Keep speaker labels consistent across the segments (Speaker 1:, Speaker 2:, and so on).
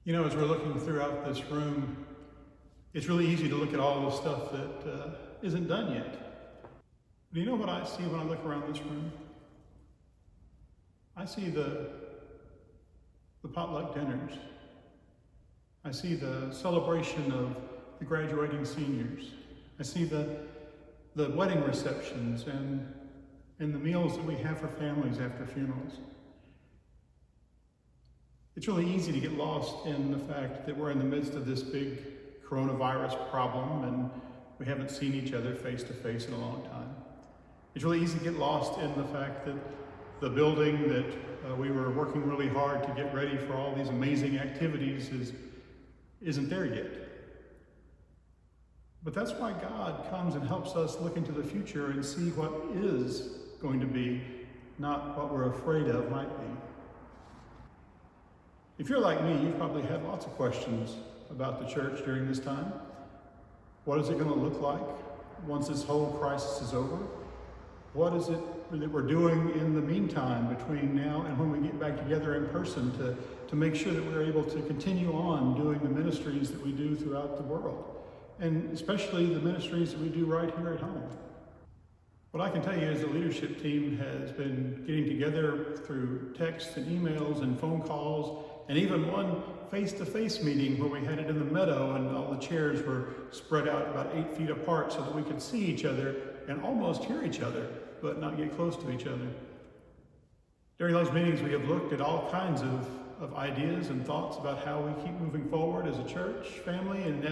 Speaker 1: You know, as we're looking throughout this room, it's really easy to look at all the stuff that isn't done yet. Do you know what I see when I look around this room? I see the potluck dinners. I see the celebration of the graduating seniors. I see the wedding receptions and the meals that we have for families after funerals. It's really easy to get lost in the fact that we're in the midst of this big coronavirus problem and we haven't seen each other face to face in a long time. It's really easy to get lost in the fact that the building that we were working really hard to get ready for all these amazing activities isn't there yet. But that's why God comes and helps us look into the future and see what is going to be, not what we're afraid of might be. If you're like me, you've probably had lots of questions about the church during this time. What is it going to look like once this whole crisis is over? What is it that we're doing in the meantime between now and when we get back together in person to make sure that we're able to continue on doing the ministries that we do throughout the world, and especially the ministries that we do right here at home? What I can tell you is the leadership team has been getting together through texts and emails and phone calls, and even one face-to-face meeting where we had it in the meadow and all the chairs were spread out about 8 feet apart so that we could see each other and almost hear each other, but not get close to each other. During those meetings, we have looked at all kinds of ideas and thoughts about how we keep moving forward as a church family and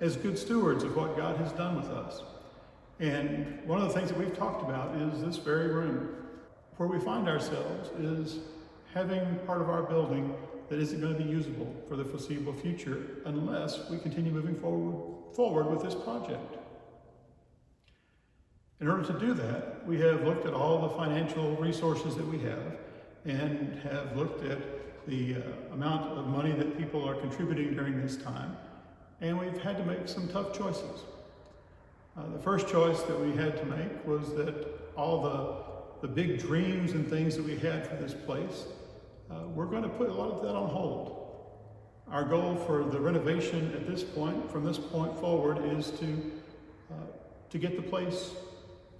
Speaker 1: as good stewards of what God has done with us. And one of the things that we've talked about is this very room. Where we find ourselves is having part of our building that isn't going to be usable for the foreseeable future unless we continue moving forward with this project. In order to do that, we have looked at all the financial resources that we have and have looked at the amount of money that people are contributing during this time, and we've had to make some tough choices. The first choice that we had to make was that all the big dreams and things that we had for this place, we're going to put a lot of that on hold. Our goal for the renovation at this point, from this point forward, is to get the place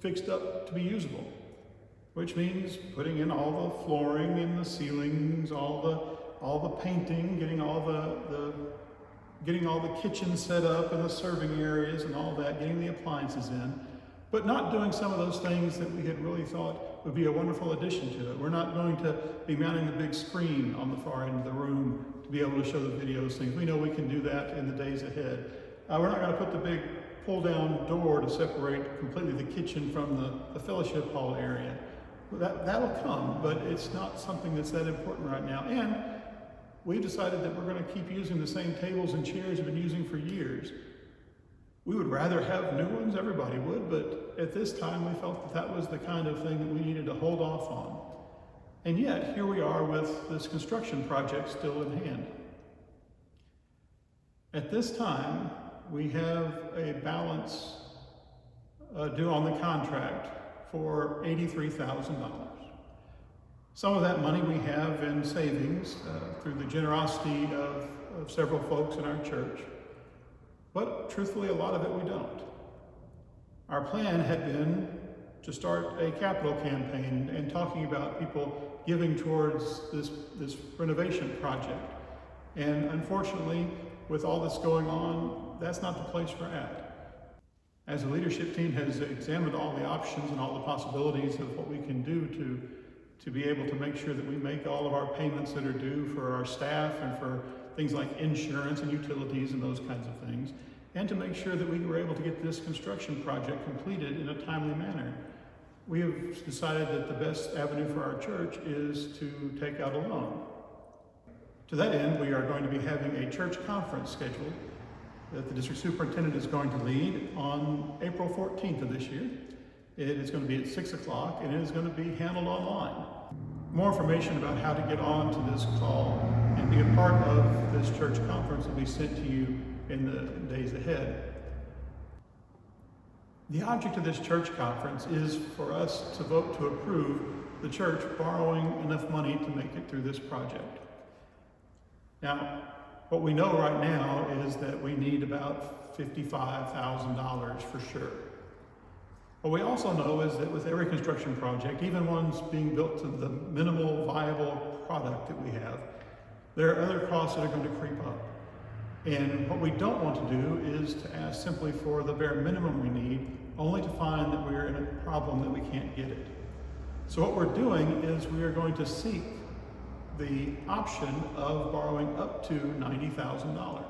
Speaker 1: fixed up to be usable, which means putting in all the flooring and the ceilings, all the painting, getting all the kitchens set up and the serving areas and all that, getting the appliances in, but not doing some of those things that we had really thought would be a wonderful addition to it. We're not going to be mounting the big screen on the far end of the room to be able to show the videos, things. We know we can do that in the days ahead. We're not going to put the big pull-down door to separate completely the kitchen from the fellowship hall area. That'll come, but it's not something that's that important right now. And we decided that we're going to keep using the same tables and chairs we've been using for years. We would rather have new ones, everybody would, but at this time we felt that was the kind of thing that we needed to hold off on. And yet, here we are with this construction project still in hand. At this time, we have a balance due on the contract for $83,000. Some of that money we have in savings through the generosity of several folks in our church, but truthfully, a lot of it we don't. Our plan had been to start a capital campaign and talking about people giving towards this renovation project. And unfortunately, with all this going on, that's not the place we're at. As the leadership team has examined all the options and all the possibilities of what we can do to be able to make sure that we make all of our payments that are due for our staff and for things like insurance and utilities and those kinds of things, and to make sure that we were able to get this construction project completed in a timely manner. We have decided that the best avenue for our church is to take out a loan. To that end, we are going to be having a church conference scheduled that the district superintendent is going to lead on April 14th of this year. It is going to be at 6 o'clock and it is going to be handled online. More information about how to get on to this call and be a part of this church conference will be sent to you in the days ahead. The object of this church conference is for us to vote to approve the church borrowing enough money to make it through this project. Now, What we know right now is that we need about $55,000 for sure. What we also know is that with every construction project, even ones being built to the minimal viable product that we have, there are other costs that are going to creep up. And what we don't want to do is to ask simply for the bare minimum we need, only to find that we're in a problem that we can't get it. So what we're doing is we are going to seek the option of borrowing up to $90,000.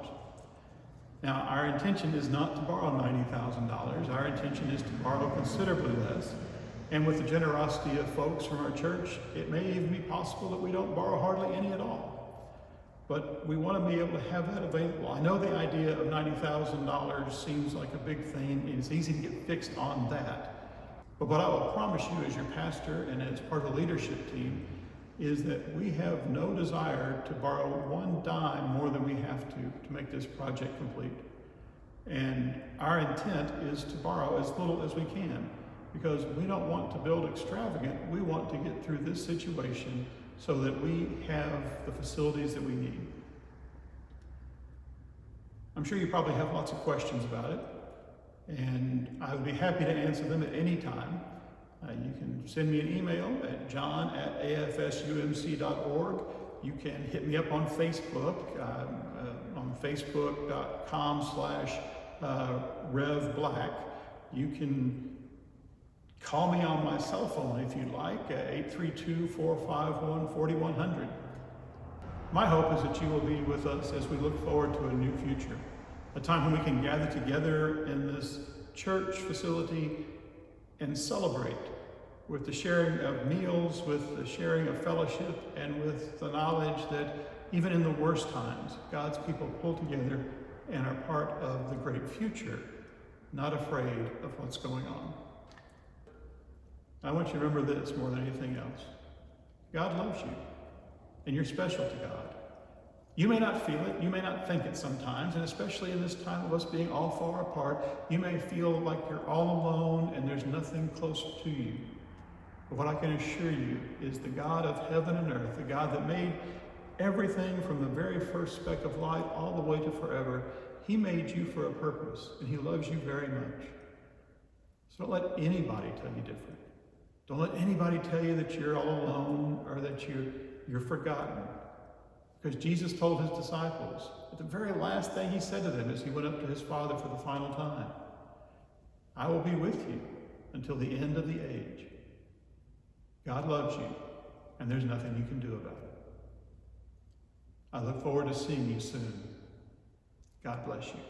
Speaker 1: Now, our intention is not to borrow $90,000. Our intention is to borrow considerably less. And with the generosity of folks from our church, it may even be possible that we don't borrow hardly any at all. But we want to be able to have that available. I know the idea of $90,000 seems like a big thing, and it's easy to get fixed on that. But what I will promise you as your pastor and as part of the leadership team is that we have no desire to borrow one dime more than we have to make this project complete. And our intent is to borrow as little as we can, because we don't want to build extravagant. We want to get through this situation so that we have the facilities that we need. I'm sure you probably have lots of questions about it, and I would be happy to answer them at any time. You can send me an email at john@afsumc.org. You can hit me up on Facebook, on facebook.com/RevBlack. You can call me on my cell phone if you'd like, 832-451-4100. My hope is that you will be with us as we look forward to a new future, a time when we can gather together in this church facility and celebrate with the sharing of meals, with the sharing of fellowship, and with the knowledge that even in the worst times, God's people pull together and are part of the great future, not afraid of what's going on. I want you to remember this more than anything else. God loves you, and you're special to God. You may not feel it, you may not think it sometimes, and especially in this time of us being all far apart, you may feel like you're all alone and there's nothing close to you. But what I can assure you is the God of heaven and earth, the God that made everything from the very first speck of light all the way to forever, he made you for a purpose, and he loves you very much. So don't let anybody tell you different. Don't let anybody tell you that you're all alone or that you're forgotten. Because Jesus told his disciples, the very last thing he said to them as he went up to his Father for the final time, I will be with you until the end of the age. God loves you, and there's nothing you can do about it. I look forward to seeing you soon. God bless you.